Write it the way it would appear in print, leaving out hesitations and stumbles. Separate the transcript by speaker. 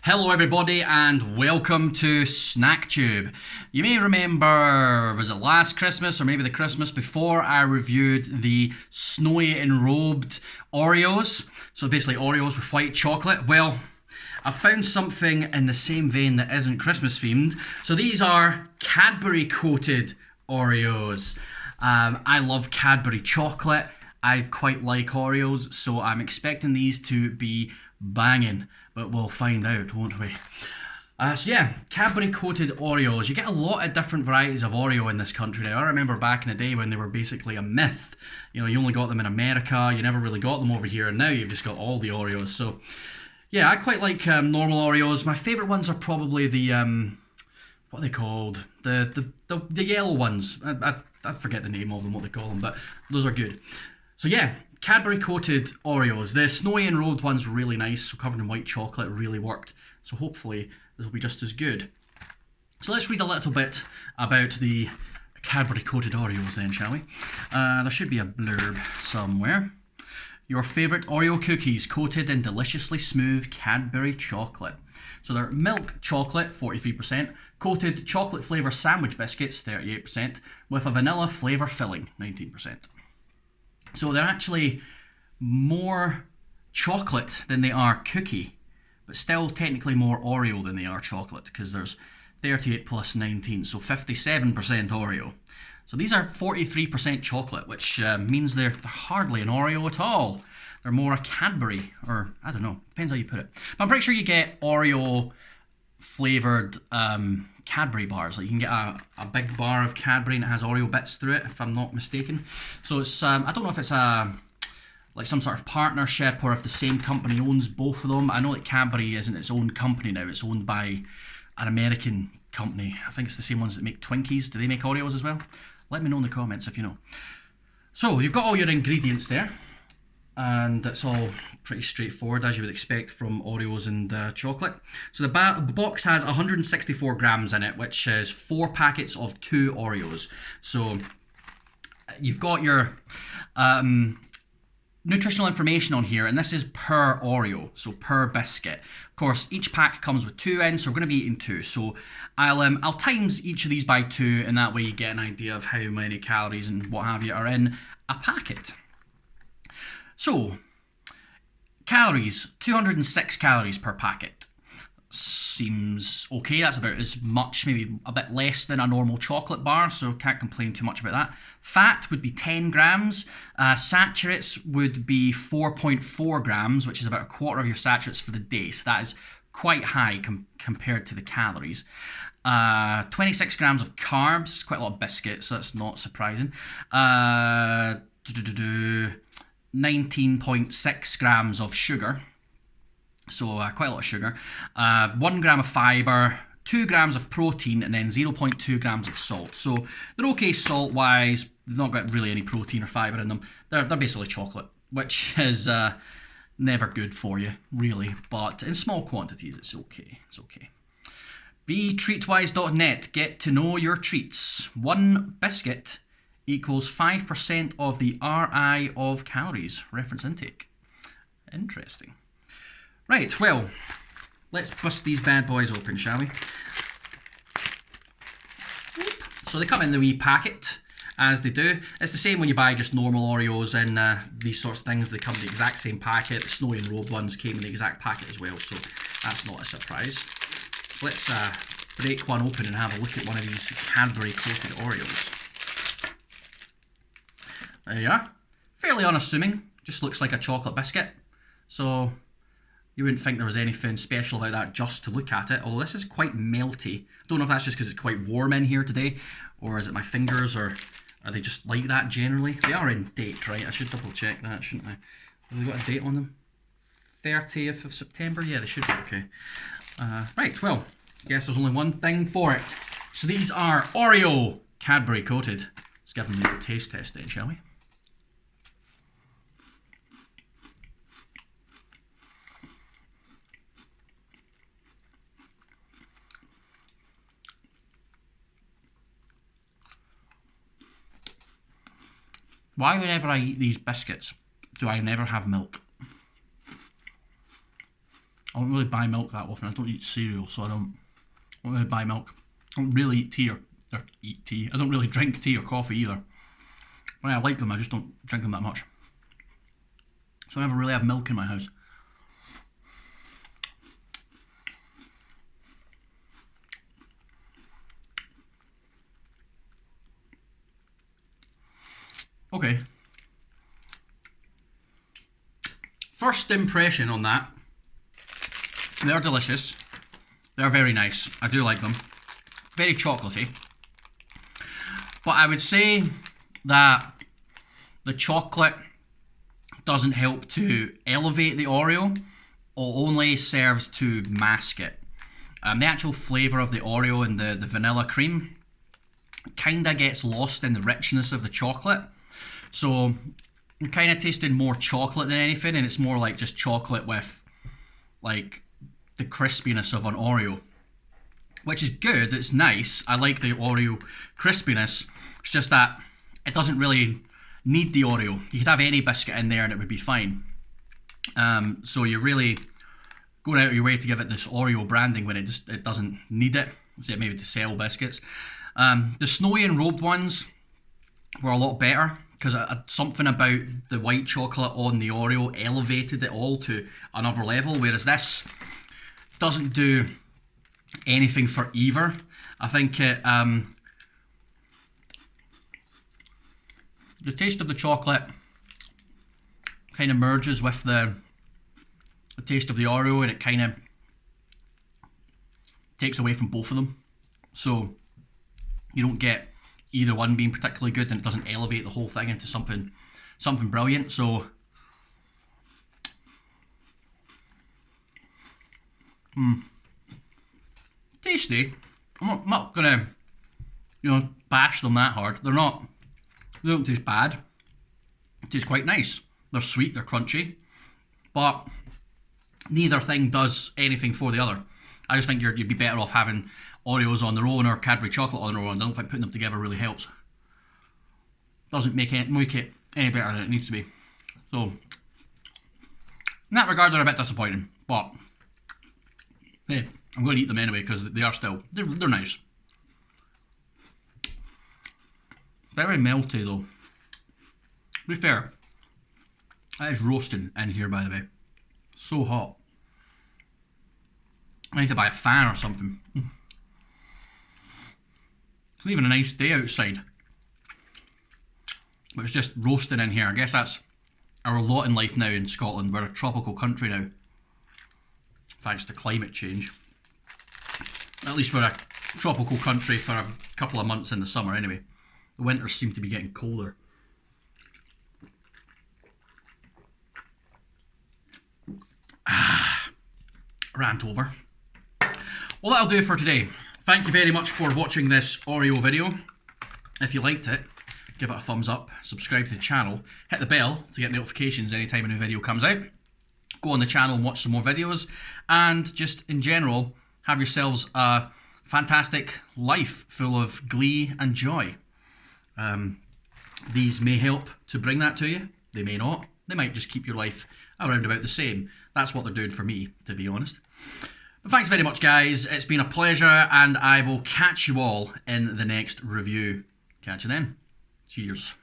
Speaker 1: Hello everybody and welcome to SnackTube. You may remember, was it last Christmas or maybe the Christmas before, I reviewed the snowy enrobed Oreos. So basically Oreos with white chocolate. Well, I found something in the same vein that isn't Christmas themed. So these are Cadbury coated Oreos. I love Cadbury chocolate. I quite like Oreos, so I'm expecting these to be banging, but we'll find out, won't we? So yeah, Cadbury coated Oreos. You get a lot of different varieties of Oreo in this country now. I remember back in the day when they were basically a myth. You know, you only got them in America, you never really got them over here, and now you've just got all the Oreos. So yeah, I quite like normal Oreos. My favourite ones are probably the, what are they called? The yellow ones. I forget the name of them, what they call them, but those are good. So yeah, Cadbury coated Oreos. The snowy enrobed one's really nice, so covered in white chocolate, really worked. So hopefully this will be just as good. So let's read a little bit about the Cadbury coated Oreos then, shall we? There should be a blurb somewhere. Your favourite Oreo cookies coated in deliciously smooth Cadbury chocolate. So they're milk chocolate, 43%, coated chocolate flavour sandwich biscuits, 38%, with a vanilla flavour filling, 19%. So they're actually more chocolate than they are cookie, but still technically more Oreo than they are chocolate, because there's 38 plus 19, so 57% Oreo. So these are 43% chocolate, which means they're hardly an Oreo at all. They're more a Cadbury, or I don't know, depends how you put it. But I'm pretty sure you get Oreo flavoured Cadbury bars. Like you can get a big bar of Cadbury and it has Oreo bits through it, if I'm not mistaken. So it's I don't know if it's like some sort of partnership or if the same company owns both of them. I know that Cadbury isn't its own company now. It's owned by an American company. I think it's the same ones that make Twinkies. Do they make Oreos as well? Let me know in the comments if you know. So you've got all your ingredients there, and it's all pretty straightforward as you would expect from Oreos and chocolate. So the box has 164 grams in it, which is 4 packets of 2 Oreos. So you've got your nutritional information on here, and this is per Oreo, so per biscuit. Of course, each pack comes with 2 in, so we're going to be eating 2. So I'll times each of these by 2, and that way you get an idea of how many calories and what have you are in a packet. So, calories, 206 calories per packet. Seems okay, that's about as much, maybe a bit less than a normal chocolate bar, so can't complain too much about that. Fat would be 10 grams. Saturates would be 4.4 grams, which is about a quarter of your saturates for the day, so that is quite high compared to the calories. 26 grams of carbs, quite a lot of biscuits, so that's not surprising. 19.6 grams of sugar, so quite a lot of sugar. 1 gram of fibre, 2 grams of protein, and then 0.2 grams of salt. So they're okay salt wise, they've not got really any protein or fibre in them. They're basically chocolate, which is never good for you, really, but in small quantities it's okay. It's okay. BeTreatwise.net, get to know your treats. 1 biscuit equals 5% of the RI of calories, reference intake. Interesting. Right, well, let's bust these bad boys open, shall we? So they come in the wee packet, as they do. It's the same when you buy just normal Oreos and these sorts of things. They come in the exact same packet. The snowy enrobed ones came in the exact packet as well, so that's not a surprise. So let's break one open and have a look at one of these Cadbury coated Oreos. There you are. Fairly unassuming. Just looks like a chocolate biscuit. So you wouldn't think there was anything special about that just to look at it. Although this is quite melty. I don't know if that's just because it's quite warm in here today, or is it my fingers, or are they just like that generally? They are in date, right? I should double check that, shouldn't I? Have they got a date on them? 30th of September? Yeah, they should be okay. Right, well, I guess there's only one thing for it. So these are Oreo Cadbury coated. Let's give them a little taste test then, shall we? Why whenever I eat these biscuits do I never have milk? I don't really buy milk that often. I don't eat cereal, so I don't really buy milk. I don't really eat tea or eat tea. I don't really drink tea or coffee either. When I like them, I just don't drink them that much. So I never really have milk in my house. Okay. First impression on that. They're delicious. They're very nice. I do like them. Very chocolatey. But I would say that the chocolate doesn't help to elevate the Oreo, or only serves to mask it. The actual flavour of the Oreo and the vanilla cream kind of gets lost in the richness of the chocolate. So you're kind of tasting more chocolate than anything, and it's more like just chocolate with like the crispiness of an Oreo, which is good. It's nice. I like the Oreo crispiness. It's just that it doesn't really need the Oreo. You could have any biscuit in there and it would be fine. So you're really going out of your way to give it this Oreo branding when it doesn't need it. Say maybe to sell biscuits. The snowy and robed ones were a lot better, because something about the white chocolate on the Oreo elevated it all to another level, whereas this doesn't do anything for either. I think it, the taste of the chocolate kind of merges with the taste of the Oreo, and it kind of takes away from both of them. So you don't get either one being particularly good, and it doesn't elevate the whole thing into something brilliant. So tasty. I'm not gonna bash them that hard. They don't taste bad. They taste quite nice. They're sweet, they're crunchy, but neither thing does anything for the other. I just think you'd be better off having Oreos on their own or Cadbury chocolate on their own. I don't think putting them together really helps. Doesn't make it any better than it needs to be. So in that regard, they're a bit disappointing, but hey, I'm going to eat them anyway because they're nice. Very melty though. To be fair, that is roasting in here, by the way. So hot. I need to buy a fan or something. It's not even a nice day outside, but it's just roasting in here. I guess that's our lot in life now in Scotland. We're a tropical country now, thanks to climate change. At least we're a tropical country for a couple of months in the summer anyway. The winters seem to be getting colder. Rant over. Well, that'll do it for today. Thank you very much for watching this Oreo video. If you liked it, give it a thumbs up, subscribe to the channel, hit the bell to get notifications anytime a new video comes out. Go on the channel and watch some more videos, and just in general, have yourselves a fantastic life full of glee and joy. These may help to bring that to you. They may not. They might just keep your life around about the same. That's what they're doing for me, to be honest. But thanks very much, guys. It's been a pleasure, and I will catch you all in the next review. Catch you then. Cheers.